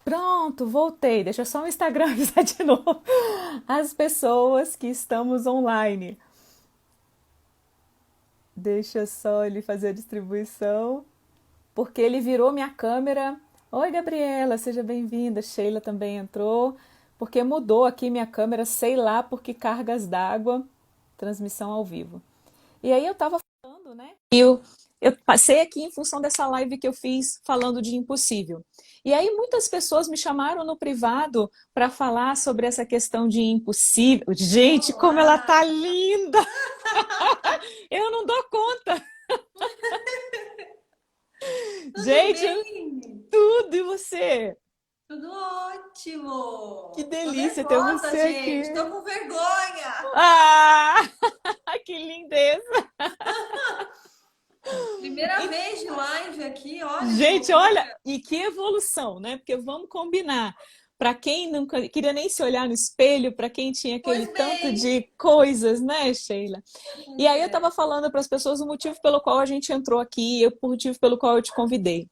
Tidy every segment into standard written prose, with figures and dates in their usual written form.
Pronto, voltei. Deixa só o Instagram avisar de novo as pessoas que estamos online. Deixa só ele fazer a distribuição, porque ele virou minha câmera. Oi, Gabriela, seja bem-vinda. Sheila também entrou, porque mudou aqui minha câmera, sei lá por que cargas d'água, transmissão ao vivo. E aí eu tava falando, né? Eu passei aqui em função dessa live que eu fiz falando de impossível. E aí muitas pessoas me chamaram no privado para falar sobre essa questão de impossível. Gente, como ela tá Olá! linda! Eu não dou conta. Tudo Gente, bem? tudo e você? Tudo Que ótimo! Tô delícia ter nervosa, você gente! Tô aqui. com vergonha! Ah, que lindeza. Primeira vez de live aqui, olha que Gente, olha, loucura! e que evolução, né? Porque vamos combinar. Para quem nunca queria nem se olhar no espelho, para quem tinha aquele Pois tanto bem! de coisas, né, Sheila? E Pois aí eu estava é. falando para as pessoas o motivo pelo qual a gente entrou aqui, o motivo pelo qual eu te convidei.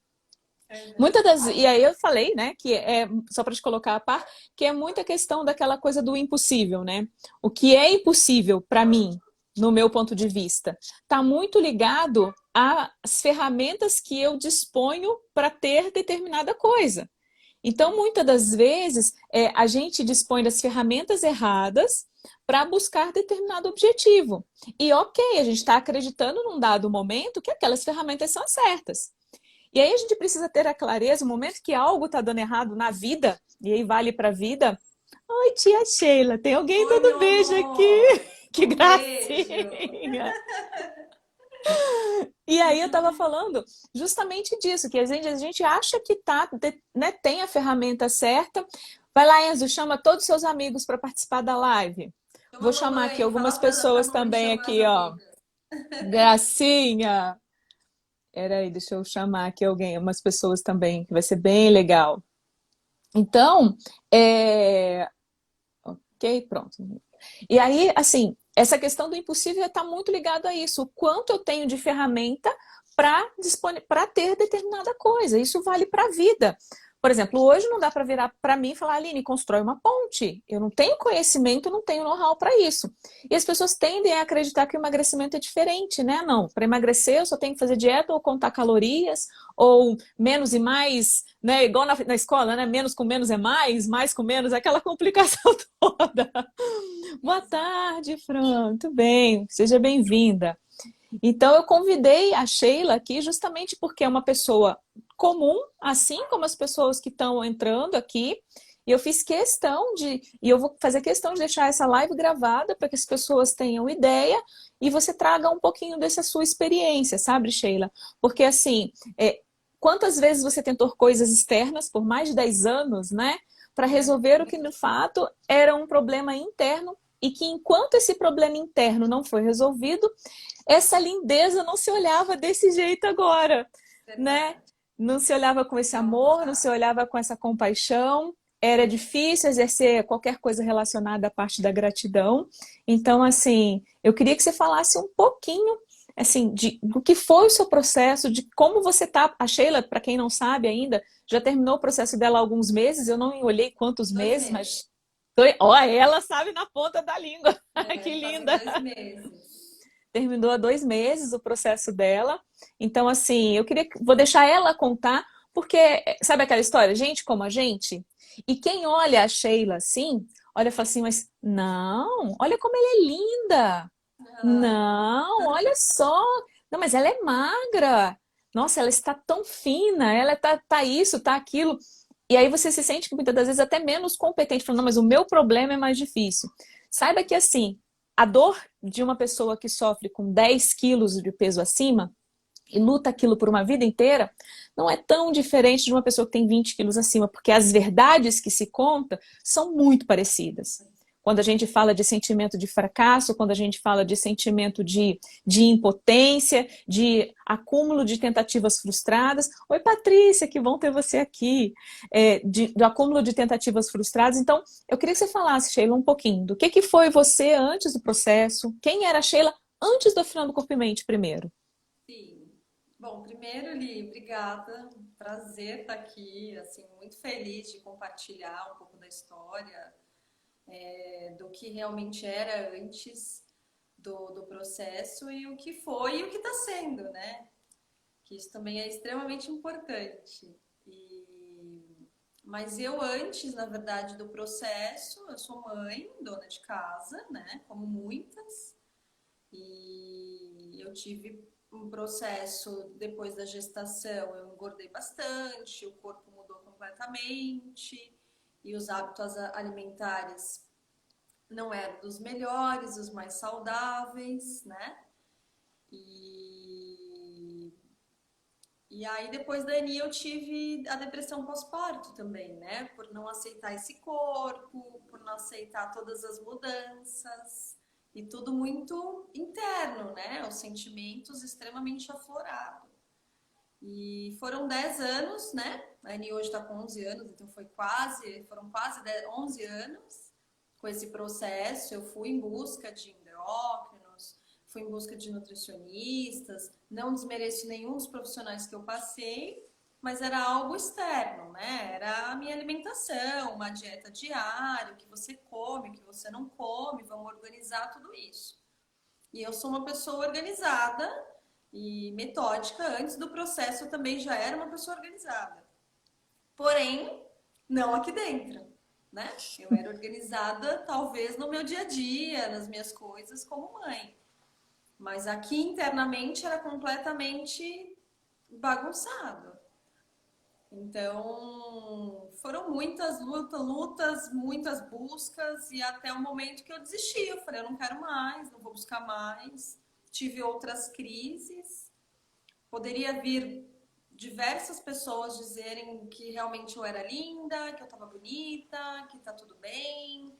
Aham. Muitas das, e aí eu falei, né, que é só para te colocar a par, que é muita questão daquela coisa do impossível, né? O que é impossível para mim, no meu ponto de vista, está muito ligado às ferramentas que eu disponho para ter determinada coisa. Então, muitas das vezes, a gente dispõe das ferramentas erradas para buscar determinado objetivo. E ok, a gente está acreditando num dado momento que aquelas ferramentas são certas. E aí a gente precisa ter a clareza, o momento que algo está dando errado na vida, e aí vale para a vida. Oi, tia Sheila, tem alguém Oi, meu dando beijo aqui. amor! Que Um beijo! gracinha! E aí eu estava falando justamente disso, que a gente acha que tá, né, tem a ferramenta certa. Vai lá, Enzo, chama todos os seus amigos para participar da live. Chama Vou a chamar aqui mamãe, algumas fala pra pessoas mamãe também chamar as aqui, ó. amigas. Gracinha! Peraí, deixa eu chamar aqui alguém, umas pessoas também, que vai ser bem legal. Então, ok, pronto. E aí, assim, essa questão do impossível está muito ligado a isso. O quanto eu tenho de ferramenta para ter determinada coisa. Isso vale para a vida. Por exemplo, hoje não dá para virar para mim e falar, Aline, constrói uma ponte. Eu não tenho conhecimento, não tenho know-how para isso. E as pessoas tendem a acreditar que o emagrecimento é diferente, né? Não, para emagrecer eu só tenho que fazer dieta ou contar calorias, ou menos e mais, né? Igual na escola, né? Menos com menos é mais com menos, aquela complicação toda. Boa tarde, Fran. Tudo bem? Seja bem-vinda. Então, eu convidei a Sheila aqui justamente porque é uma pessoa comum, assim como as pessoas que estão entrando aqui. E eu fiz questão de, e eu vou fazer questão de deixar essa live gravada para que as pessoas tenham ideia e você traga um pouquinho dessa sua experiência, sabe, Sheila? Porque assim, quantas vezes você tentou coisas externas por mais de 10 anos, né? Para resolver o que de fato era um problema interno e que enquanto esse problema interno não foi resolvido, essa lindeza não se olhava desse jeito agora, né? Verdade. Não se olhava com esse Não, amor, não se total. olhava com essa compaixão. Era difícil exercer qualquer coisa relacionada à parte da gratidão. Então, assim, eu queria que você falasse um pouquinho, assim, do que foi o seu processo, de como você tá. A Sheila, para quem não sabe ainda, já terminou o processo dela há alguns meses. Eu não olhei quantos 2 meses, meses. mas ó, ela sabe na ponta da língua. Que Fazem linda! 2 meses. Terminou há 2 meses o processo dela. Então, assim, vou deixar ela contar, porque sabe aquela história, gente como a gente? E quem olha a Sheila assim, olha e fala assim, mas não, olha como ela é linda. Ah, Não, olha só. Não, mas ela é magra. Nossa, ela está tão fina, ela tá isso, tá aquilo. E aí você se sente muitas das vezes até menos competente, falando, não, mas o meu problema é mais difícil. Saiba que assim, a dor de uma pessoa que sofre com 10 quilos de peso acima e luta aquilo por uma vida inteira, não é tão diferente de uma pessoa que tem 20 quilos acima, porque as verdades que se conta são muito parecidas. Quando a gente fala de sentimento de fracasso, quando a gente fala de sentimento de impotência, de acúmulo de tentativas frustradas. Oi, Patrícia, que bom ter você aqui. Do acúmulo de tentativas frustradas. Então, eu queria que você falasse, Sheila, um pouquinho do que foi você antes do processo, quem era a Sheila antes do Afinando Corpo e Mente primeiro. sim. Bom, primeiro, Li, obrigada. Prazer estar aqui, assim, muito feliz de compartilhar um pouco da história, do que realmente era antes do processo e o que foi e o que está sendo, né? Que isso também é extremamente importante. Mas eu antes, na verdade, do processo, eu sou mãe, dona de casa, né? Como muitas. E eu tive um processo depois da gestação, eu engordei bastante, o corpo mudou completamente e os hábitos alimentares não eram dos melhores, os mais saudáveis, né? E, e aí depois da Eni eu tive a depressão pós-parto também, né? Por não aceitar esse corpo, por não aceitar todas as mudanças. E tudo muito interno, né? Os sentimentos extremamente aflorados. E foram 10 anos, né? A Annie hoje está com 11 anos, então foram quase 11 anos com esse processo. Eu fui em busca de endócrinos, fui em busca de nutricionistas, não desmereço nenhum dos profissionais que eu passei, mas era algo externo, né? Era a minha alimentação, uma dieta diária, o que você come, o que você não come, vamos organizar tudo isso. E eu sou uma pessoa organizada e metódica. Antes do processo eu também já era uma pessoa organizada. Porém, não aqui dentro, né? Eu era organizada talvez no meu dia a dia, nas minhas coisas como mãe. Mas aqui internamente era completamente bagunçado. Então, foram muitas lutas, muitas buscas e até o momento que eu desisti. Eu falei, eu não quero mais, não vou buscar mais. Tive outras crises. Poderia vir diversas pessoas dizerem que realmente eu era linda, que eu estava bonita, que tá tudo bem.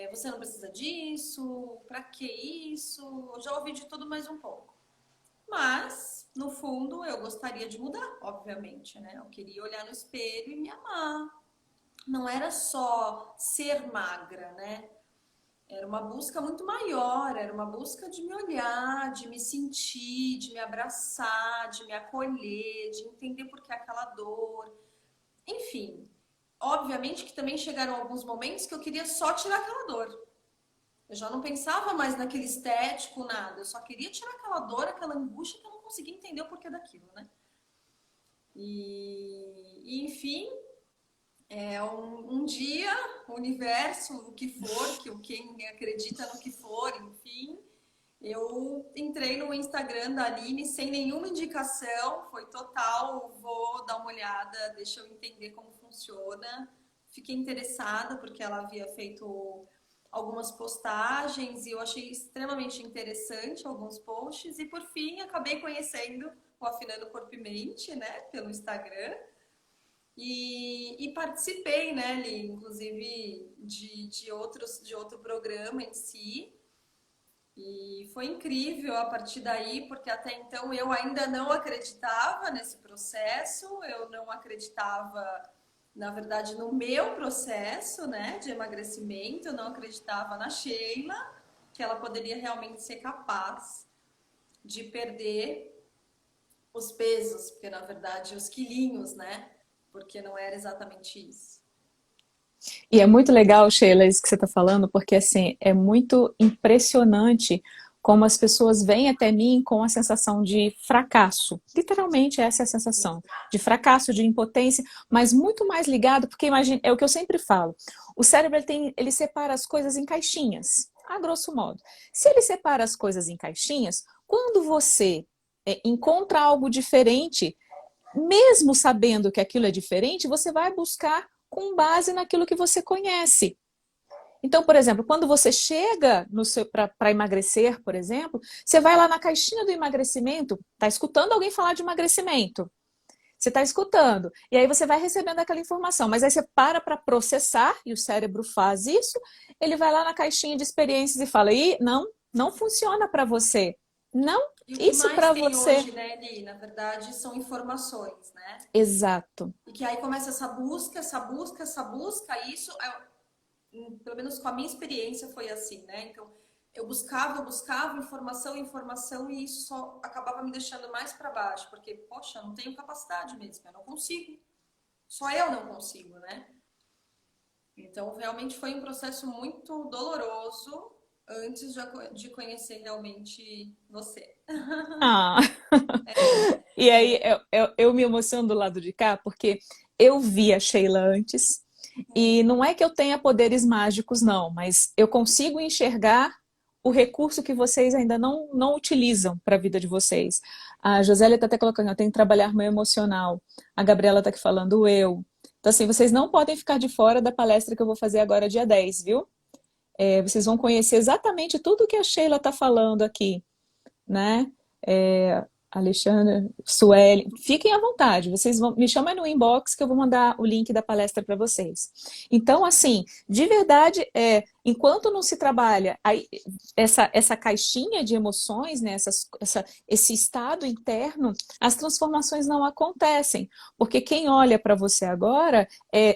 Você não precisa disso, pra que isso? Eu já ouvi de tudo mais um pouco. Mas, no fundo, eu gostaria de mudar, obviamente, né? Eu queria olhar no espelho e me amar. Não era só ser magra, né? Era uma busca muito maior, era uma busca de me olhar, de me sentir, de me abraçar, de me acolher, de entender por que aquela dor. Enfim, obviamente que também chegaram alguns momentos que eu queria só tirar aquela dor. Eu já não pensava mais naquele estético, nada. Eu só queria tirar aquela dor, aquela angústia que eu não conseguia entender o porquê daquilo, né? Enfim, um dia, o universo, o que for, quem acredita no que for, enfim, eu entrei no Instagram da Aline sem nenhuma indicação, foi total, vou dar uma olhada, deixa eu entender como funciona. Fiquei interessada porque ela havia feito algumas postagens e eu achei extremamente interessante alguns posts e por fim acabei conhecendo o Afinando Corpo e Mente, né, pelo Instagram e participei, né, Li, inclusive de outro programa em si e foi incrível a partir daí porque até então eu ainda não acreditava nesse processo, eu não acreditava na verdade, no meu processo, né, de emagrecimento, eu não acreditava na Sheila, que ela poderia realmente ser capaz de perder os pesos, porque na verdade os quilinhos, né, porque não era exatamente isso. E é muito legal, Sheila, isso que você está falando, porque assim, é muito impressionante como as pessoas vêm até mim com a sensação de fracasso. Literalmente essa é a sensação, de fracasso, de impotência, mas muito mais ligado, porque imagina, é o que eu sempre falo, o cérebro ele separa as coisas em caixinhas, a grosso modo. Se ele separa as coisas em caixinhas, quando você encontra algo diferente, mesmo sabendo que aquilo é diferente, você vai buscar com base naquilo que você conhece. Então, por exemplo, quando você chega para emagrecer, por exemplo, você vai lá na caixinha do emagrecimento, está escutando alguém falar de emagrecimento. Você está escutando, e aí você vai recebendo aquela informação, mas aí você para processar, e o cérebro faz isso, ele vai lá na caixinha de experiências e fala, não funciona para você. Não, E o que isso mais para tem você. hoje, né, Eli, na verdade, são informações, né? Exato. E que aí começa essa busca, e isso, pelo menos com a minha experiência, foi assim, né? Então, eu buscava informação, informação, e isso só acabava me deixando mais para baixo, porque, poxa, eu não tenho capacidade mesmo, eu não consigo. Só eu não consigo, né? Então, realmente foi um processo muito doloroso antes de conhecer realmente você. Ah, e aí eu me emociono do lado de cá, porque eu vi a Sheila antes, e não é que eu tenha poderes mágicos, não, mas eu consigo enxergar o recurso que vocês ainda não utilizam para a vida de vocês. A Josélia está até colocando, eu tenho que trabalhar meu emocional. A Gabriela está aqui falando, o eu. Então, assim, vocês não podem ficar de fora da palestra que eu vou fazer agora, dia 10, viu? Vocês vão conhecer exatamente tudo que a Sheila está falando aqui, né? Alexandre, Sueli, fiquem à vontade, vocês vão, me chamem no inbox que eu vou mandar o link da palestra para vocês. Então, assim, de verdade, enquanto não se trabalha aí, essa caixinha de emoções, né, esse estado interno, as transformações não acontecem. Porque quem olha para você agora,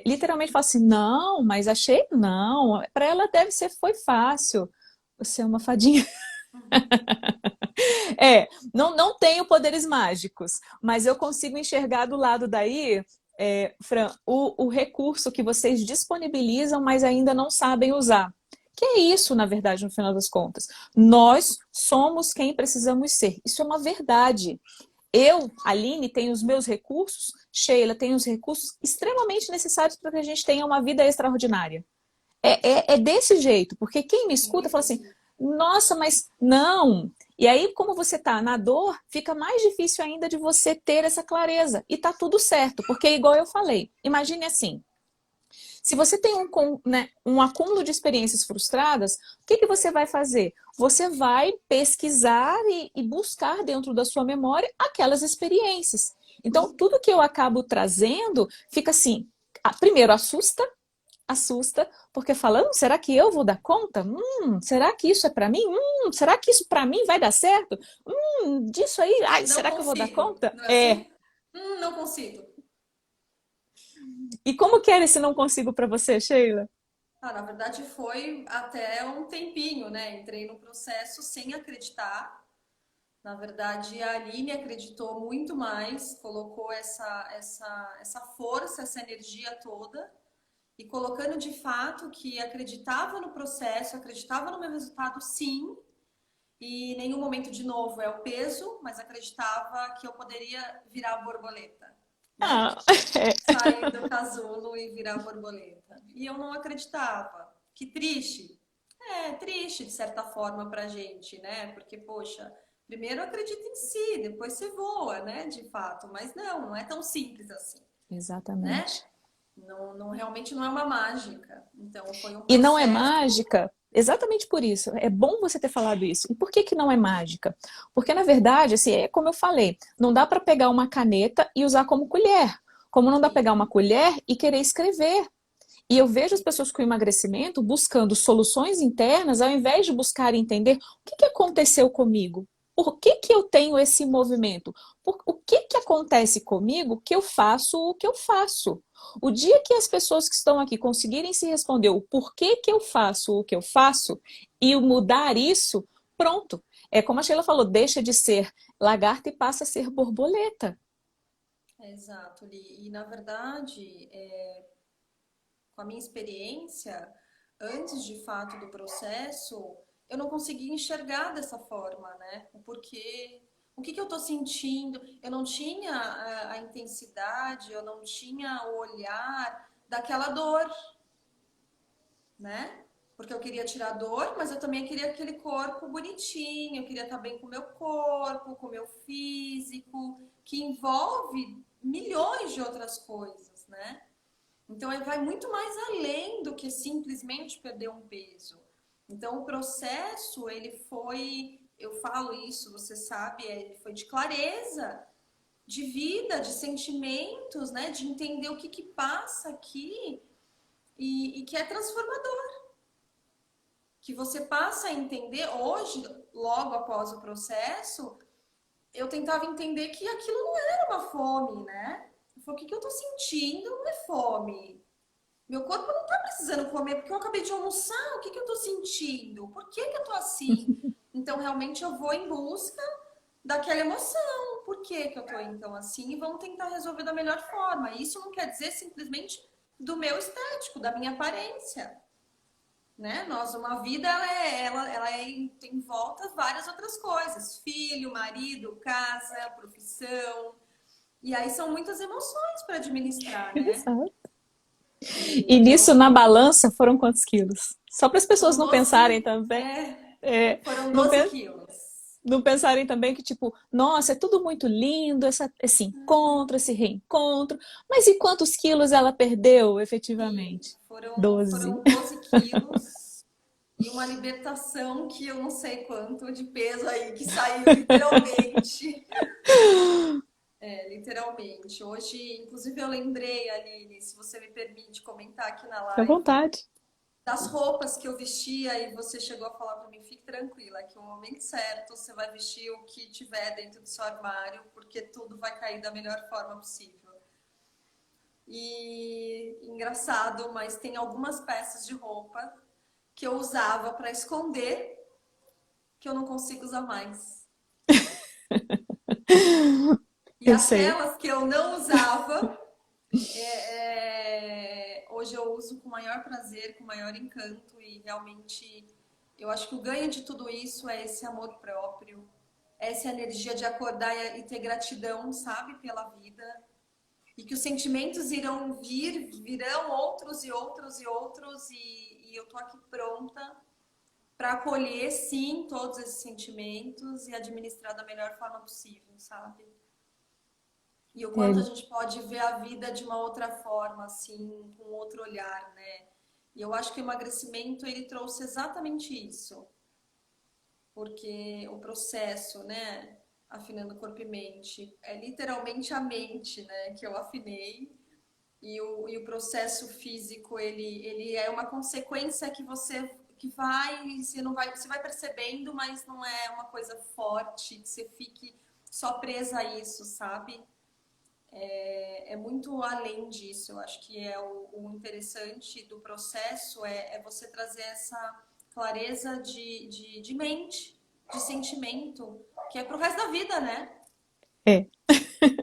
literalmente fala assim, não, mas achei, não, para ela foi fácil. Você é uma fadinha. Não tenho poderes mágicos, mas eu consigo enxergar do lado daí, Fran, o recurso que vocês disponibilizam, mas ainda não sabem usar. Que é isso, na verdade, no final das contas. Nós somos quem precisamos ser. Isso é uma verdade. Eu, Aline, tenho os meus recursos, Sheila tem os recursos extremamente necessários para que a gente tenha uma vida extraordinária. É desse jeito, porque quem me escuta fala assim, nossa, mas não. E aí, como você está na dor, fica mais difícil ainda de você ter essa clareza. E tá tudo certo, porque igual eu falei, imagine assim, se você tem um acúmulo de experiências frustradas, o que você vai fazer? Você vai pesquisar e buscar dentro da sua memória aquelas experiências. Então, tudo que eu acabo trazendo fica assim, primeiro assusta, porque fala, será que eu vou dar conta? Será que isso é para mim? Será que isso para mim vai dar certo? Disso aí, ai, Não será que eu vou dar consigo, conta? não é assim? Não consigo. E como que era esse não consigo para você, Sheila? Na verdade foi até um tempinho, né? Entrei no processo sem acreditar. Na verdade, a Aline acreditou muito mais, colocou essa força, essa energia toda, e colocando de fato que acreditava no processo, acreditava no meu resultado, sim, e em nenhum momento, de novo, é o peso, mas acreditava que eu poderia virar borboleta, né? Ah, Sair do casulo e virar borboleta. E eu não acreditava. Que triste. É triste, de certa forma, pra gente, né? Porque, poxa, primeiro acredita em si, depois você voa, né? De fato. Mas não é tão simples assim, né? exatamente. Não, não, realmente não é uma mágica. Então, foi um E não é processo. mágica exatamente por isso. É bom você ter falado isso. E por que que não é mágica? Porque, na verdade, assim, é como eu falei, não dá para pegar uma caneta e usar como colher. Como não dá para pegar uma colher e querer escrever. E eu vejo as pessoas com emagrecimento buscando soluções internas, ao invés de buscar entender o que aconteceu comigo. Por que eu tenho esse movimento? O que acontece comigo que eu faço o que eu faço? O dia que as pessoas que estão aqui conseguirem se responder o porquê que eu faço o que eu faço e mudar isso, pronto. É como a Sheila falou, deixa de ser lagarta e passa a ser borboleta. Exato, Li. E, na verdade, com a minha experiência, antes de fato do processo, eu não conseguia enxergar dessa forma, né? O porquê, o que eu tô sentindo. Eu não tinha a intensidade, eu não tinha o olhar daquela dor, né? Porque eu queria tirar a dor, mas eu também queria aquele corpo bonitinho, eu queria estar bem com o meu corpo, com o meu físico, que envolve milhões de outras coisas, né? Então, ele vai muito mais além do que simplesmente perder um peso. Então, o processo, ele foi, eu falo isso, você sabe, ele foi de clareza, de vida, de sentimentos, né? De entender o que passa aqui e que é transformador. Que você passa a entender hoje, logo após o processo, eu tentava entender que aquilo não era uma fome, né? Eu falei, o que eu tô sentindo não é fome. Meu corpo não tá precisando comer porque eu acabei de almoçar. O que que eu tô sentindo? Por que que eu tô assim? Então, realmente, eu vou em busca daquela emoção. Por que que eu tô então assim? E vamos tentar resolver da melhor forma. Isso não quer dizer simplesmente do meu estético, da minha aparência, né? Nós, uma vida, tem em volta várias outras coisas: filho, marido, casa, profissão. E aí são muitas emoções para administrar, né? Exato. E nisso, na Então, balança, foram quantos quilos? Só para as pessoas foram não pensarem 12, também, é, é, foram não, 12 quilos. não pensarem também que, tipo, nossa, é tudo muito lindo, esse encontro, esse reencontro, mas e quantos quilos ela perdeu Sim, efetivamente? foram, 12. foram 12 quilos e uma libertação que eu não sei quanto de peso aí, que saiu literalmente. É, literalmente. Hoje, inclusive, eu lembrei, Aline, se você me permite comentar aqui na Fique à live, vontade. das roupas que eu vestia e você chegou a falar para mim: fique tranquila, que no momento certo você vai vestir o que tiver dentro do seu armário, porque tudo vai cair da melhor forma possível. E engraçado, mas tem algumas peças de roupa que eu usava para esconder que eu não consigo usar mais. E Eu sei. aquelas que eu não usava, hoje eu uso com maior prazer, com maior encanto e realmente eu acho que o ganho de tudo isso é esse amor próprio, essa energia de acordar e ter gratidão, sabe, pela vida. E que os sentimentos irão vir, virão outros e outros e outros, e eu tô aqui pronta para acolher, sim, todos esses sentimentos e administrar da melhor forma possível, sabe? E o quanto a É, gente pode ver a vida de uma outra forma, assim, com outro olhar, né? E eu acho que o emagrecimento, ele trouxe exatamente isso, porque o processo, né, afinando corpo e mente, é literalmente a mente, né, que eu afinei, e o processo físico, ele é uma consequência que você vai percebendo, mas não é uma coisa forte, que você fique só presa a isso, sabe? É muito além disso. Eu acho que é o interessante do processo é você trazer essa clareza de mente, de sentimento, que é pro resto da vida, né? é,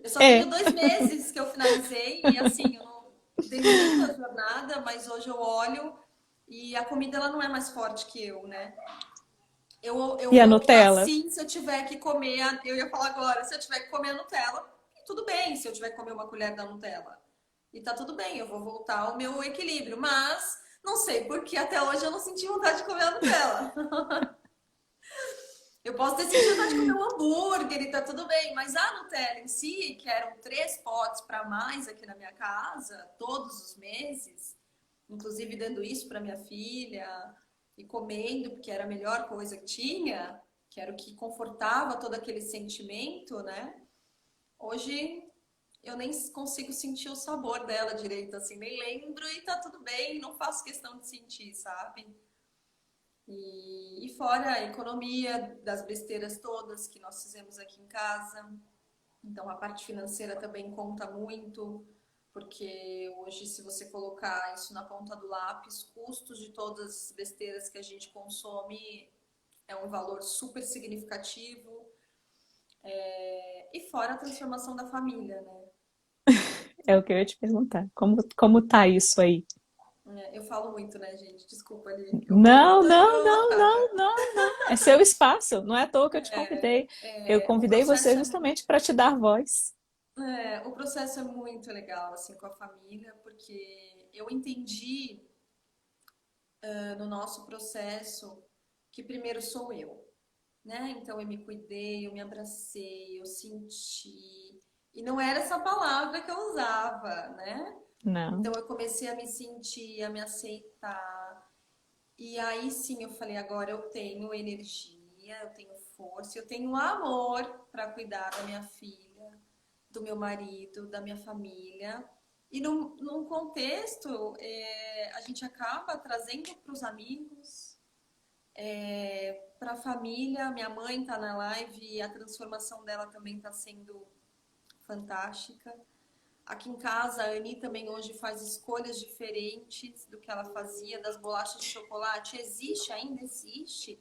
Eu só tenho é. 2 meses que eu finalizei e assim, eu não dei muita jornada, mas hoje eu olho e a comida ela não é mais forte que eu, né? Eu E a vou optar Nutella? sim se eu tiver que comer, eu ia falar agora, se eu tiver que comer a Nutella, tudo bem se eu tiver que comer uma colher da Nutella. E tá tudo bem, eu vou voltar ao meu equilíbrio, mas não sei porque até hoje eu não senti vontade de comer a Nutella. Eu posso ter sentido vontade de comer um hambúrguer e tá tudo bem, mas a Nutella em si, que eram 3 potes para mais aqui na minha casa, todos os meses, inclusive dando isso para minha filha e comendo, porque era a melhor coisa que tinha, que era o que confortava todo aquele sentimento, né? Hoje eu nem consigo sentir o sabor dela direito, assim, nem lembro e tá tudo bem, não faço questão de sentir, sabe? E fora a economia das besteiras todas que nós fizemos aqui em casa. Então, a parte financeira também conta muito, porque hoje, se você colocar isso na ponta do lápis, custos de todas as besteiras que a gente consome é um valor super significativo. E fora a transformação da família, né? É o que eu ia te perguntar. Como tá isso aí? Eu falo muito, né, gente? Desculpa ali. Eu falo Não, muito, acho que não, eu não, acaba. não, não, não. É seu espaço. Não é à toa que eu te convidei. Eu O convidei você processo justamente para te dar voz. o processo é muito legal, assim, com a família, porque eu entendi no nosso processo que primeiro sou eu, né? Então eu me cuidei, eu me abracei, eu senti. E não era essa palavra que eu usava, né? Não, Então eu comecei a me sentir, a me aceitar. E aí sim eu falei: agora eu tenho energia, eu tenho força, eu tenho amor para cuidar da minha filha, do meu marido, da minha família. E num contexto, a gente acaba trazendo para os amigos, para a família. Minha mãe está na live e a transformação dela também está sendo fantástica. Aqui em casa, a Ani também hoje faz escolhas diferentes do que ela fazia, das bolachas de chocolate. Existe, ainda existe.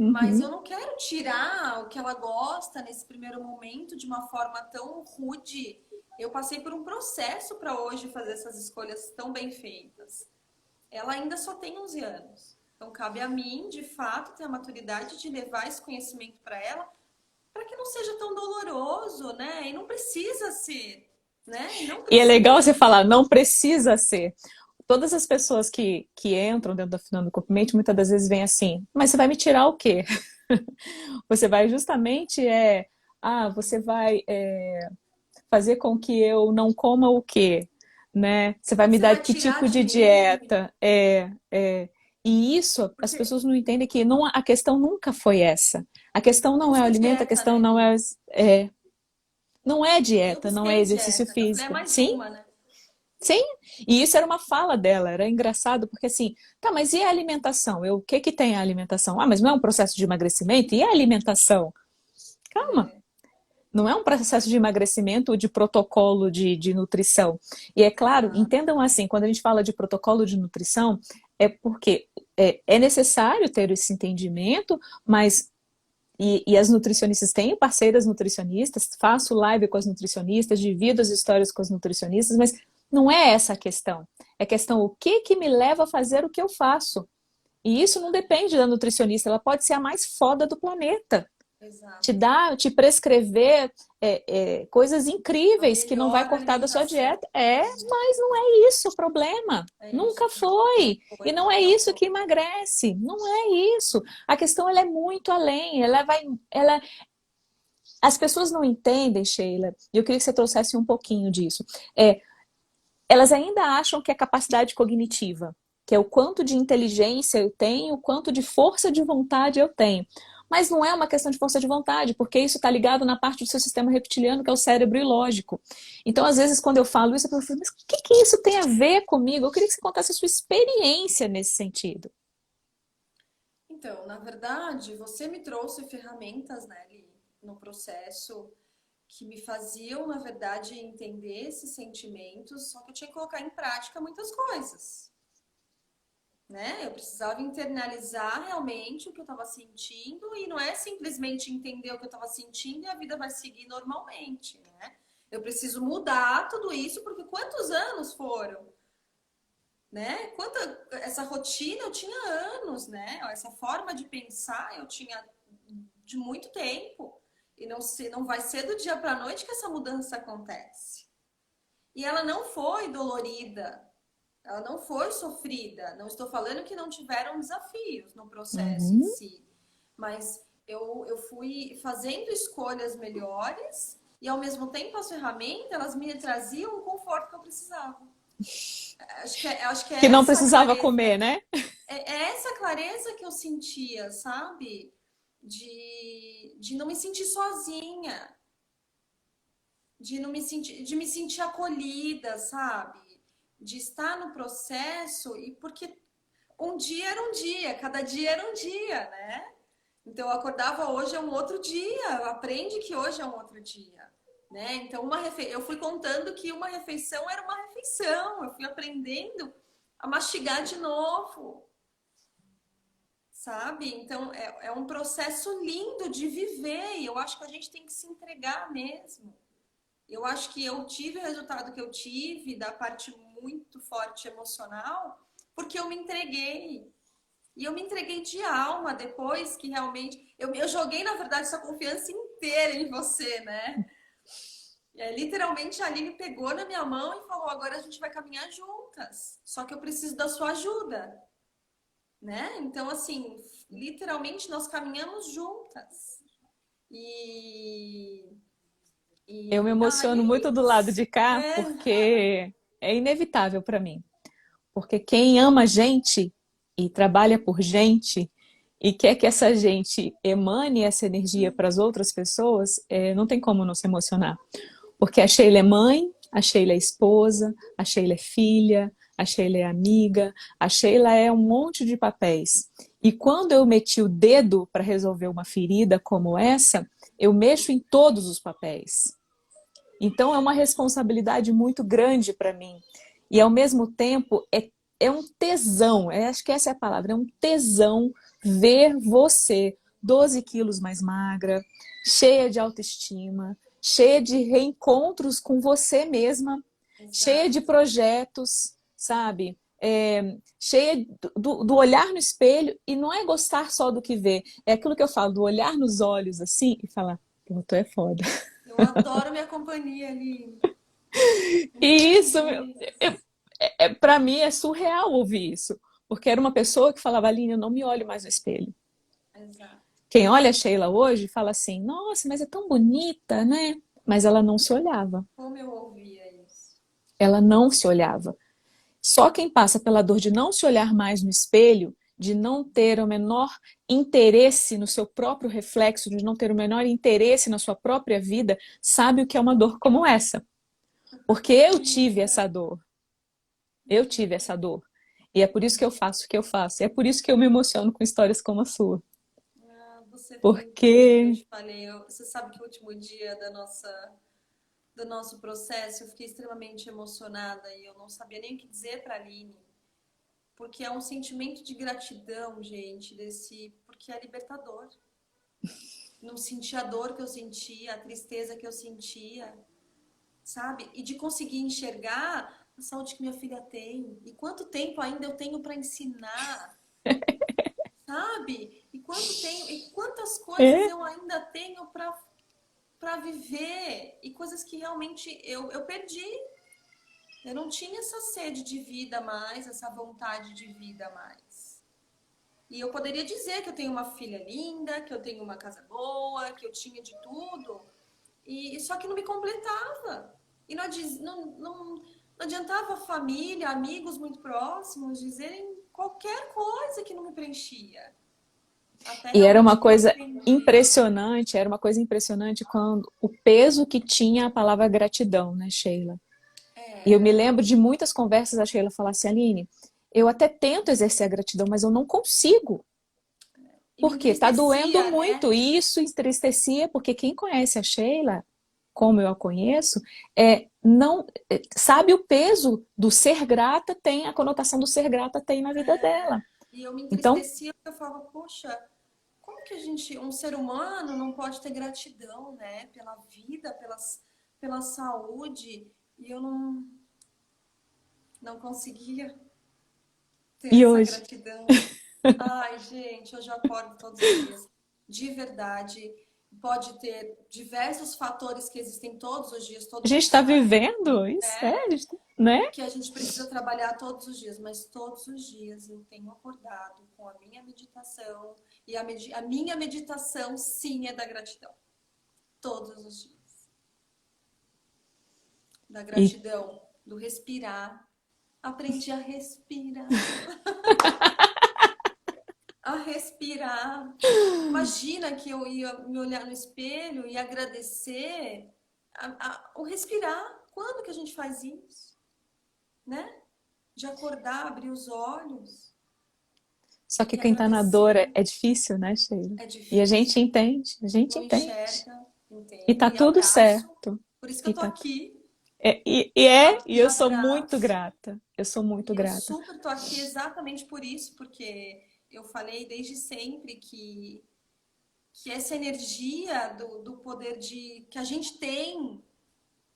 Mas eu Uhum. não quero tirar o que ela gosta nesse primeiro momento de uma forma tão rude. Eu passei por um processo para hoje fazer essas escolhas tão bem feitas. Ela ainda só tem 11 anos. Então, cabe a mim, de fato, ter a maturidade de levar esse conhecimento para ela, para que não seja tão doloroso, né? E não precisa ser, né? E não E é legal você precisa. falar, não precisa ser. Todas as pessoas que entram dentro da Afinando Corpo e Mente, muitas das vezes vêm assim, mas você vai me tirar o quê? Você vai justamente, você vai fazer com que eu não coma o quê? Né? Você vai me Você dar vai que tirar tipo de de mim, dieta? E isso, as porque pessoas não entendem que não, a questão nunca foi essa. A questão eu não é o busquei alimento, a dieta, questão né, não Li? não é Eu dieta, não é busquei exercício dieta. Eu falei, é físico. mais Sim, uma, né? sim, e isso era uma fala dela, era engraçado, porque assim, tá, mas e a alimentação? O que que tem a alimentação? Ah, mas não é um processo de emagrecimento? E a alimentação? Calma, É, não é um processo de emagrecimento ou de protocolo de nutrição. E é claro, exato. entendam assim, quando a gente fala de protocolo de nutrição, é porque é necessário ter esse entendimento, mas e as nutricionistas têm parceiras nutricionistas, faço live com as nutricionistas, divido as histórias com as nutricionistas, mas não é essa a questão. É questão o que que me leva a fazer o que eu faço. E isso não depende da nutricionista, ela pode ser a mais foda do planeta. Exato. Te prescrever coisas A incríveis que não vai melhor cortar da sua alimentação. dieta. Mas não é isso o problema. É isso. Nunca Não foi. E foi. não é Não isso foi. que emagrece. Não é isso. A questão ela é muito além. As pessoas não entendem, Sheila, e eu queria que você trouxesse um pouquinho disso. É, elas ainda acham que é capacidade cognitiva, que é o quanto de inteligência eu tenho, o quanto de força de vontade eu tenho. Mas não é uma questão de força de vontade, porque isso está ligado na parte do seu sistema reptiliano, que é o cérebro ilógico. Então, às vezes, quando eu falo isso, a pessoa fala, mas o que, que isso tem a ver comigo? Eu queria que você contasse a sua experiência nesse sentido. Então, na verdade, você me trouxe ferramentas, né, Li, no processo que me faziam, na verdade, entender esses sentimentos, só que eu tinha que colocar em prática muitas coisas, né? Eu precisava internalizar realmente o que eu estava sentindo e não é simplesmente entender o que eu estava sentindo e a vida vai seguir normalmente, né? Eu preciso mudar tudo isso porque quantos anos foram, né? Essa rotina eu tinha anos, né? Essa forma de pensar eu tinha de muito tempo e não vai ser do dia para a noite que essa mudança acontece. E ela não foi dolorida, ela não foi sofrida. Não estou falando que não tiveram desafios no processo em Uhum. si, mas eu fui fazendo escolhas melhores e ao mesmo tempo as ferramentas elas me traziam o conforto que eu precisava. Acho que é Que não essa precisava clareza, comer, né? é essa clareza que eu sentia, sabe? De não me sentir sozinha, de me sentir acolhida, sabe? De estar no processo e porque um dia era um dia, cada dia era um dia, né? Então eu acordava hoje é um outro dia, aprende que hoje é um outro dia, né? Então eu fui contando que uma refeição era uma refeição, eu fui aprendendo a mastigar de novo, sabe? Então é um processo lindo de viver e eu acho que a gente tem que se entregar mesmo. Eu acho que eu tive o resultado que eu tive da parte muito forte emocional porque eu me entreguei. E eu me entreguei de alma depois que realmente. Eu joguei, na verdade, essa confiança inteira em você, né? Literalmente a Aline pegou na minha mão e falou: agora a gente vai caminhar juntas. Só que eu preciso da sua ajuda, né? Então, assim, literalmente nós caminhamos juntas. E, Eu me e emociono muito é do lado isso. de cá É, porque é inevitável para mim. Porque quem ama gente e trabalha por gente e quer que essa gente emane essa energia para as outras pessoas, não tem como não se emocionar. Porque a Sheila é mãe, a Sheila é esposa, a Sheila é filha, a Sheila é amiga, a Sheila é um monte de papéis. E quando eu meti o dedo para resolver uma ferida como essa, eu mexo em todos os papéis. Então é uma responsabilidade muito grande para mim. E ao mesmo tempo é um tesão, acho que essa é a palavra, é um tesão ver você 12 quilos mais magra, cheia de autoestima, cheia de reencontros com você mesma, cheia de Exato. projetos, sabe? Cheia do olhar no espelho, e não é gostar só do que vê, é aquilo que eu falo, do olhar nos olhos assim e falar, pô, tu é foda. Eu adoro minha companhia, Aline. E isso, Entendi. para mim, é surreal ouvir isso. Porque era uma pessoa que falava, Aline, eu não me olho mais no espelho. Exato. Quem olha a Sheila hoje fala assim, nossa, mas é tão bonita, né? Mas ela não se olhava. Como eu ouvia isso. Ela não se olhava. Só quem passa pela dor de não se olhar mais no espelho, de não ter o menor interesse no seu próprio reflexo, de não ter o menor interesse na sua própria vida, sabe o que é uma dor como essa. Porque eu tive Amiga, essa dor. Eu tive essa dor. E é por isso que eu faço o que eu faço. E é por isso que eu me emociono com histórias como a sua. você foi incrível, eu Porque. te falei. Você sabe que o último dia do nosso processo eu fiquei extremamente emocionada e eu não sabia nem o que dizer para a Aline. Porque é um sentimento de gratidão, gente, porque é libertador. Não sentir a dor que eu sentia, a tristeza que eu sentia, sabe? E de conseguir enxergar a saúde que minha filha tem. E quanto tempo ainda eu tenho para ensinar, sabe? E quantas coisas É, eu ainda tenho para viver e coisas que realmente eu perdi. Eu não tinha essa sede de vida mais, essa vontade de vida mais. E eu poderia dizer que eu tenho uma filha linda, que eu tenho uma casa boa, que eu tinha de tudo, e só que não me completava. E não adiantava a família, amigos muito próximos dizerem qualquer coisa que não me preenchia. Até e realmente que eu aprendi. era uma coisa impressionante quando o peso que tinha a palavra gratidão, né, Sheila? E eu me É, lembro de muitas conversas a Sheila falar assim, Aline, eu até tento exercer a gratidão, mas eu não consigo. e me Porque tá doendo entristecia, muito. né? E isso entristecia, porque quem conhece a Sheila, como eu a conheço, não sabe o peso do ser grata tem, a conotação do ser grata tem na vida dela. E eu me Então, entristecia, eu falava, poxa, como que um ser humano não pode ter gratidão, né? Pela vida, pela saúde. E eu não conseguia ter e essa hoje? gratidão. Ai, gente, hoje eu acordo todos os dias. De verdade. Pode ter diversos fatores que existem todos os dias, A todos gente os está dias, vivendo isso, né? né? Que a gente precisa trabalhar todos os dias, mas todos os dias eu tenho acordado com a minha meditação e a minha meditação sim é da gratidão. Todos os dias. Da E, gratidão, do respirar. Aprendi a respirar. A respirar. Imagina que eu ia me olhar no espelho e agradecer o respirar. Quando que a gente faz isso? Né? De acordar, abrir os olhos só que e quem está na dor agradecer. é difícil, né, Sheila? É E a gente difícil. entende, a gente Não entende. enxerga, E entendo. tá E tudo abraço. certo. Por isso que eu E tô tá, aqui. e E eu sou muito abraço. grata. Eu sou muito E eu grata. super tô aqui exatamente por isso, porque eu falei desde sempre que essa energia do poder que a gente tem,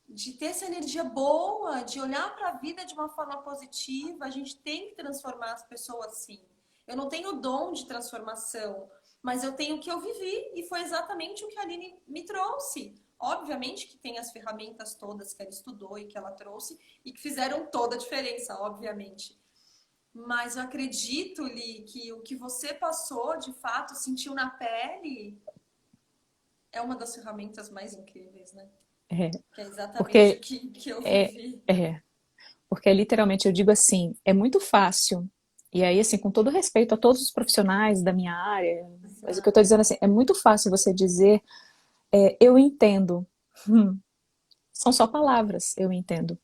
de ter essa energia boa, de olhar para a vida de uma forma positiva, a gente tem que transformar as pessoas assim. Eu não tenho dom de transformação, mas eu tenho o que eu vivi e foi exatamente o que a Aline me trouxe. Obviamente que tem as ferramentas todas que ela estudou e que ela trouxe e que fizeram toda a diferença, obviamente. Mas eu acredito, Li, que o que você passou, de fato, sentiu na pele, é uma das ferramentas mais incríveis, né? É, Que é exatamente o porque que eu é, vivi. é, porque literalmente eu digo assim, é muito fácil. E aí, assim, com todo respeito a todos os profissionais da minha área, mas o que eu estou Exato. dizendo assim, é muito fácil você dizer, eu entendo. Hum, são só palavras, eu entendo.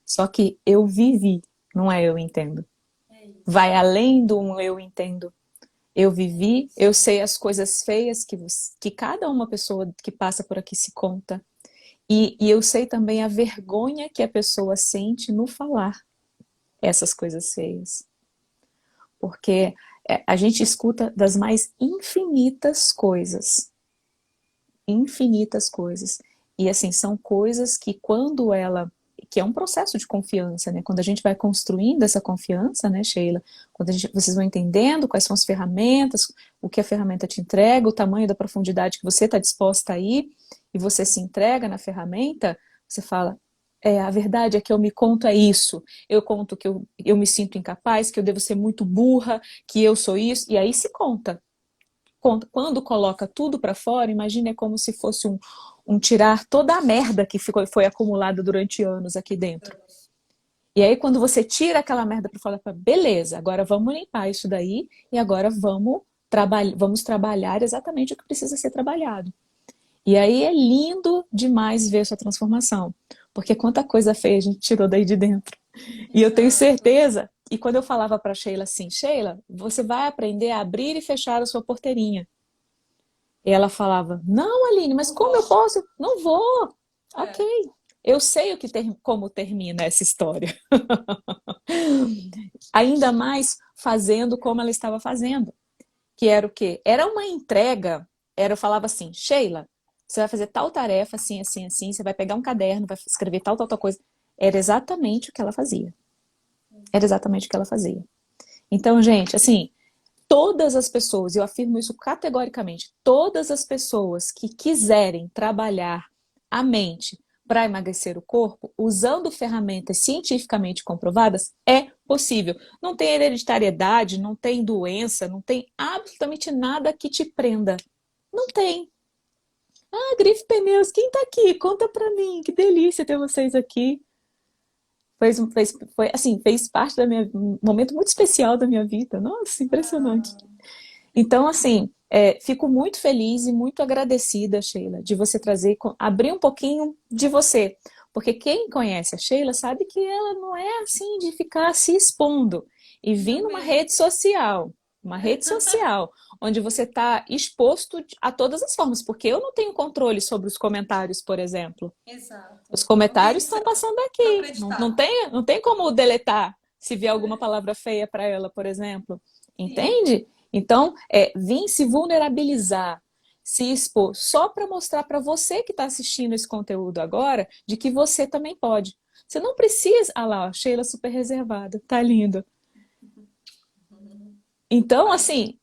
Só que eu vivi, não é eu entendo. É isso. Vai além do um eu entendo. Eu É vivi, eu isso. sei as coisas feias que cada uma pessoa que passa por aqui se conta. E eu sei também a vergonha que a pessoa sente no falar essas coisas feias. Porque a gente escuta das mais infinitas coisas. Infinitas coisas. E assim, são coisas que quando ela... que é um processo de confiança, né? Quando a gente vai construindo essa confiança, né, Sheila? Quando vocês vão entendendo quais são as ferramentas, o que a ferramenta te entrega, o tamanho da profundidade que você está disposta a ir, e você se entrega na ferramenta, você fala, a verdade é que eu me conto é isso. Eu conto que eu me sinto incapaz, que eu devo ser muito burra, que eu sou isso, e aí se conta. Quando coloca tudo para fora, imagina, é como se fosse um tirar toda a merda que foi acumulada durante anos aqui dentro. E aí quando você tira aquela merda para fora, beleza, agora vamos limpar isso daí e agora vamos trabalhar exatamente o que precisa ser trabalhado. E aí é lindo demais ver sua transformação, porque quanta coisa feia a gente tirou daí de dentro. E eu tenho certeza, e quando eu falava para Sheila assim, Sheila, você vai aprender a abrir e fechar a sua porteirinha. E ela falava, não, Aline, mas como eu posso? Não vou. Ok, eu sei como termina essa história. Ainda mais fazendo como ela estava fazendo. Que era o quê? Era uma entrega. Eu falava assim, Sheila, você vai fazer tal tarefa, assim, assim, assim, você vai pegar um caderno, vai escrever tal, tal, tal coisa. Era exatamente o que ela fazia. Era exatamente o que ela fazia. Então, gente, assim, todas as pessoas, eu afirmo isso categoricamente, todas as pessoas que quiserem trabalhar a mente para emagrecer o corpo, usando ferramentas cientificamente comprovadas, é possível. Não tem hereditariedade, não tem doença, não tem absolutamente nada que te prenda. Não tem. Ah, Grife Pneus, quem tá aqui? Conta pra mim, que delícia ter vocês aqui. Fez parte um momento muito especial da minha vida. Nossa, impressionante. Então, assim, fico muito feliz e muito agradecida, Sheila, de você abrir um pouquinho de você. Porque quem conhece a Sheila sabe que ela não é assim de ficar se expondo e vir numa rede social. Uma rede social, onde você está exposto a todas as formas, porque eu não tenho controle sobre os comentários, por exemplo. Exato. Os comentários estão passando aqui. Não tem como deletar se vier alguma palavra feia para ela, por exemplo. Entende? Então, vir se vulnerabilizar, se expor, só para mostrar para você que está assistindo esse conteúdo agora, de que você também pode. Você não precisa... Ah lá, ó, Sheila super reservada, tá lindo. Então, assim,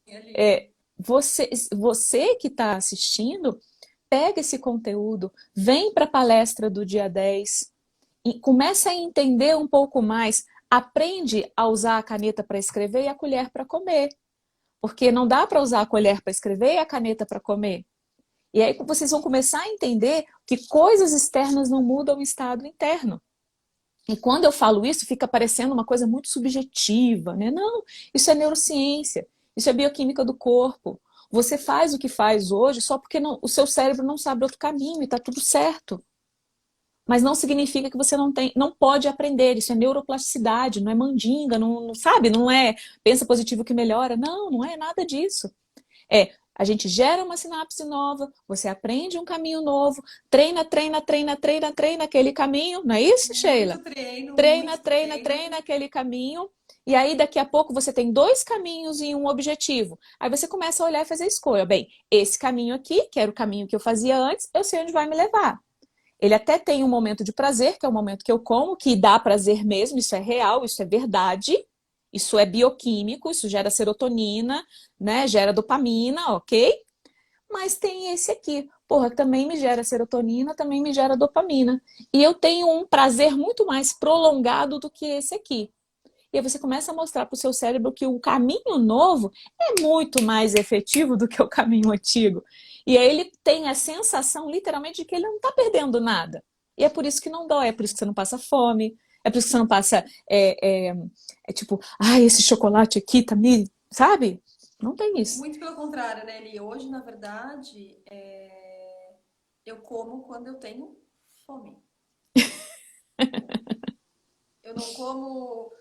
você que está assistindo, pega esse conteúdo, vem para a palestra do dia 10 e começa a entender um pouco mais, aprende a usar a caneta para escrever e a colher para comer. Porque não dá para usar a colher para escrever e a caneta para comer. E aí vocês vão começar a entender que coisas externas não mudam o estado interno. E quando eu falo isso, fica parecendo uma coisa muito subjetiva, né? Não, isso é neurociência, isso é bioquímica do corpo. Você faz o que faz hoje só porque o seu cérebro não sabe outro caminho e está tudo certo. Mas não significa que você não pode aprender. Isso é neuroplasticidade, não é mandinga, não sabe? Não é pensa positivo que melhora. Não, não é nada disso. A gente gera uma sinapse nova, você aprende um caminho novo, treina, treina, treina, treina, treina aquele caminho, não é isso, Sheila? Muito treino, Treina, muito treina, treino. treina aquele caminho, e aí daqui a pouco você tem 2 caminhos e um objetivo. Aí você começa a olhar e fazer a escolha. Bem, esse caminho aqui, que era o caminho que eu fazia antes, eu sei onde vai me levar. Ele até tem um momento de prazer, que é o momento que eu como, que dá prazer mesmo, isso é real, isso é verdade, isso é bioquímico, isso gera serotonina, né? Gera dopamina, ok? Mas tem esse aqui, porra, também me gera serotonina, também me gera dopamina. E eu tenho um prazer muito mais prolongado do que esse aqui. E aí você começa a mostrar para o seu cérebro que o caminho novo é muito mais efetivo do que o caminho antigo. E aí ele tem a sensação, literalmente, de que ele não está perdendo nada. E é por isso que não dói, é por isso que você não passa fome, é por isso que você não passa... tipo, ai, esse chocolate aqui tá me... Sabe? Não tem isso. Muito pelo contrário, né, Eli? Hoje, na verdade, eu como quando eu tenho fome. Eu não como...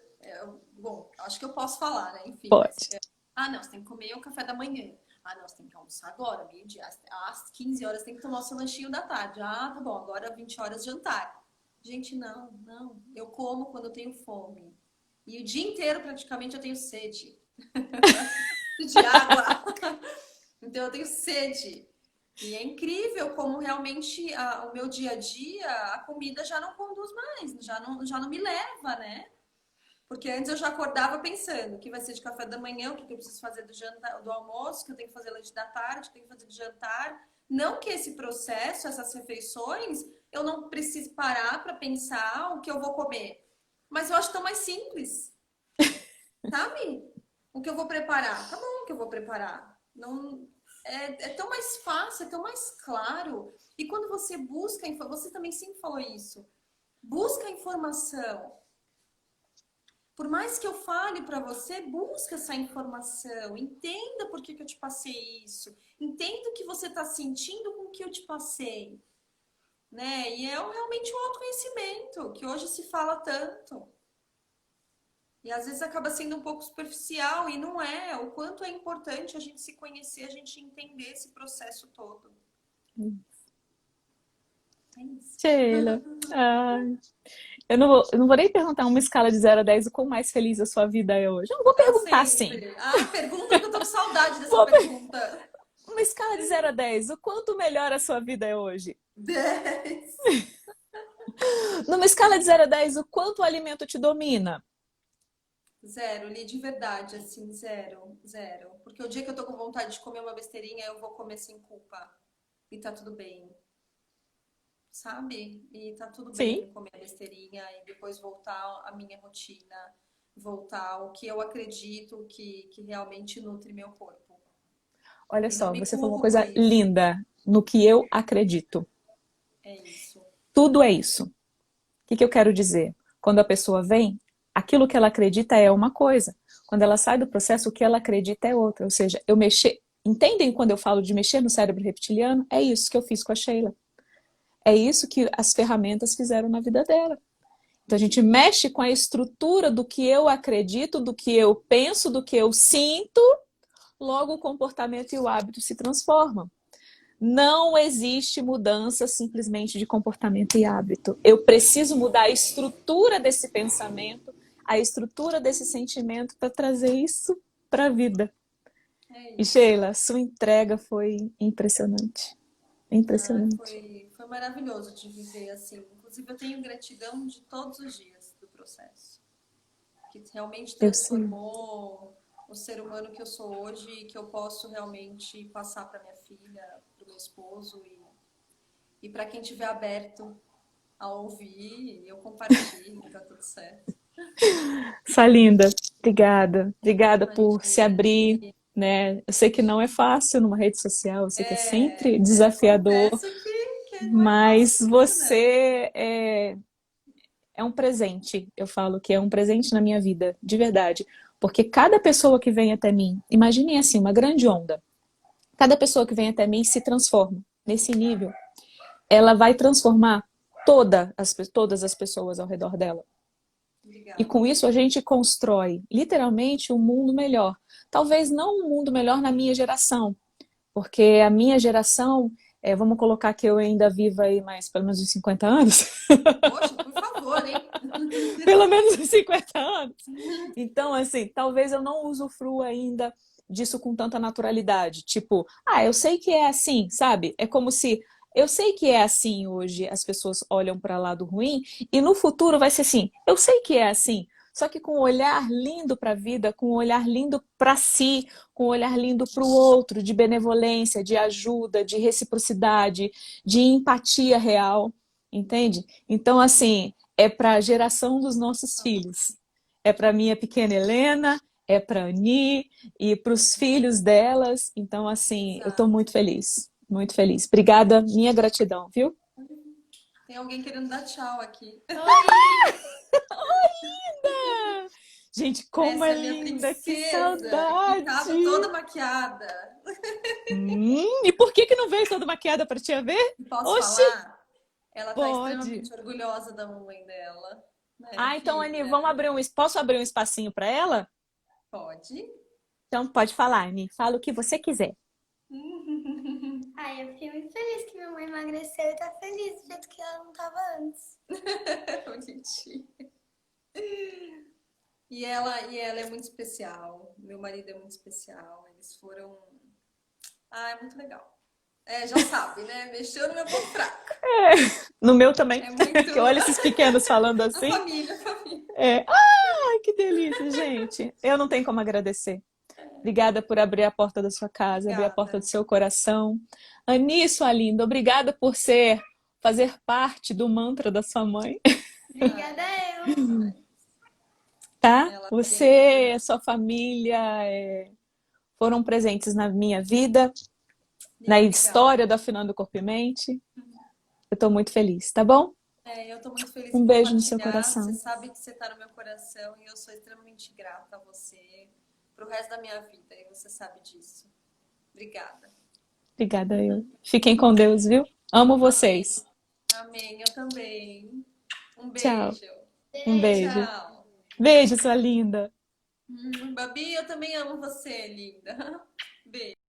bom, acho que eu posso falar, né? Enfim, mas... Pode. Não, você tem que comer o café da manhã. Ah, não, você tem que almoçar agora, meio-dia. Às 15 horas tem que tomar o seu lanchinho da tarde. Ah, tá bom, agora 20 horas jantar. Gente, não, não. Eu como quando eu tenho fome. E o dia inteiro, praticamente, eu tenho sede de água. Então, eu tenho sede. E é incrível como realmente o meu dia a dia, a comida já não conduz mais, já não me leva, né? Porque antes eu já acordava pensando o que vai ser de café da manhã, o que eu preciso fazer do jantar, do almoço, o que eu tenho que fazer lanche da tarde, o que eu tenho que fazer de jantar. Não que esse processo, essas refeições, eu não precise parar para pensar o que eu vou comer. Mas eu acho tão mais simples, sabe? O que eu vou preparar. Tá bom o que eu vou preparar. Não, é tão mais fácil, é tão mais claro. E quando você busca, você também sempre falou isso, busca informação. Por mais que eu fale para você, busca essa informação, entenda por que eu te passei isso, entenda o que você está sentindo com o que eu te passei, né? E é realmente o autoconhecimento, que hoje se fala tanto. E às vezes acaba sendo um pouco superficial, e não é. O quanto é importante a gente se conhecer, a gente entender esse processo todo. É isso. Sheila, ai, eu não vou nem perguntar uma escala de 0 a 10 o quão mais feliz a sua vida é hoje. Eu não vou Ah, perguntar assim. sempre. Ah, pergunta que eu tô com saudade dessa Vou pergunta. Uma escala de 0 a 10 o quanto melhor a sua vida é hoje? 10. Numa escala de 0 a 10 o quanto o alimento te domina? Zero, Li, de verdade, assim, zero, zero. Porque o dia que eu tô com vontade de comer uma besteirinha, eu vou comer sem culpa. E tá tudo bem, sabe? E tá tudo bem Sim. eu comer a besteirinha e depois voltar à minha rotina, voltar ao que eu acredito que realmente nutre meu corpo. Olha E não só, me você falou uma culpo por coisa isso. linda no que eu acredito. É isso. Tudo é isso. O que eu quero dizer? Quando a pessoa vem, aquilo que ela acredita é uma coisa. Quando ela sai do processo, o que ela acredita é outra. Ou seja, eu mexer. Entendem quando eu falo de mexer no cérebro reptiliano? É isso que eu fiz com a Sheila. É isso que as ferramentas fizeram na vida dela. Então a gente mexe com a estrutura do que eu acredito, do que eu penso, do que eu sinto, logo o comportamento e o hábito se transformam. Não existe mudança simplesmente de comportamento e hábito. Eu preciso mudar a estrutura desse pensamento, a estrutura desse sentimento para trazer isso para a vida. É E isso. Sheila, sua entrega foi impressionante. Ah, Impressionante. foi maravilhoso de viver assim. Inclusive, eu tenho gratidão de todos os dias do processo, que realmente Eu sei. transformou o ser humano que eu sou hoje e que eu posso realmente passar para minha filha, para o meu esposo e para quem tiver aberto a ouvir, eu compartilho, tá tudo certo. Salinda, obrigada. Obrigada por se Imagina, abrir, Lili. né? Eu sei que não é fácil numa rede social, eu sei que é sempre desafiador, Confesso que não é mas fácil mesmo, não. você é um presente. Eu falo que é um presente na minha vida, de verdade. Porque cada pessoa que vem até mim, imaginem assim, uma grande onda. Cada pessoa que vem até mim se transforma nesse nível. Ela vai transformar todas as pessoas ao redor dela. E Obrigada. com isso a gente constrói literalmente um mundo melhor. Talvez não um mundo melhor na minha geração, porque a minha geração, vamos colocar que eu ainda viva aí mais pelo menos uns 50 anos, Poxa, por favor, hein? pelo menos uns 50 anos. Então, assim, talvez eu não usufrua ainda disso com tanta naturalidade. Tipo, eu sei que é assim, sabe? É como se eu sei que é assim hoje, as pessoas olham para lado ruim, e no futuro vai ser assim, eu sei que é assim, só que com um olhar lindo para a vida, com um olhar lindo para si, com um olhar lindo para o outro, de benevolência, de ajuda, de reciprocidade, de empatia real, entende? Então, assim, é para a geração dos nossos filhos. É para minha pequena Helena, é para Ani e para os filhos delas. Então, assim, eu estou muito Exato. feliz, muito feliz. Obrigada, minha gratidão, viu? Tem alguém querendo dar tchau aqui. Linda! Gente, como Essa é é a minha linda, que princesa, que tava toda saudade! maquiada. E por que não veio toda maquiada para te ver? E posso Oxi, falar? Ela tá pode. extremamente orgulhosa da mamãe dela, né, Então, Ani, filha? posso abrir um espacinho para ela? Pode. Então, pode falar, Ani, fala o que você quiser. Ai, eu fiquei muito feliz que minha mãe emagreceu e tá feliz do jeito que ela não tava antes. Bonitinha. E ela é muito especial. Meu marido é muito especial. Eles foram. Ah, é muito legal. É, já sabe, né? Mexeu no meu ponto fraco. No meu também. É muito. Que olha esses pequenos falando A assim. família, a família. Ai, que delícia, gente. Eu não tenho como agradecer. Obrigada por abrir a porta da sua casa, abrir a porta do Obrigada. seu coração. Ani, sua linda, obrigada por fazer parte do mantra da sua mãe, Obrigada eu. tá? Ela Você, tem. a sua família foram presentes na minha vida, na Obrigada. história do Afinando Corpo e Mente. Eu tô muito feliz, tá bom? É, eu tô muito feliz Um em beijo no seu compartilhar. Você coração. sabe que você tá no meu coração e eu sou extremamente grata a você pro resto da minha vida. E você sabe disso. Obrigada. Obrigada, eu. Fiquem com Deus, viu? Amo vocês. Amém. Eu também. Um Tchau. beijo. Um beijo. Tchau. Beijo, sua linda. Babi, eu também amo você, linda. Beijo.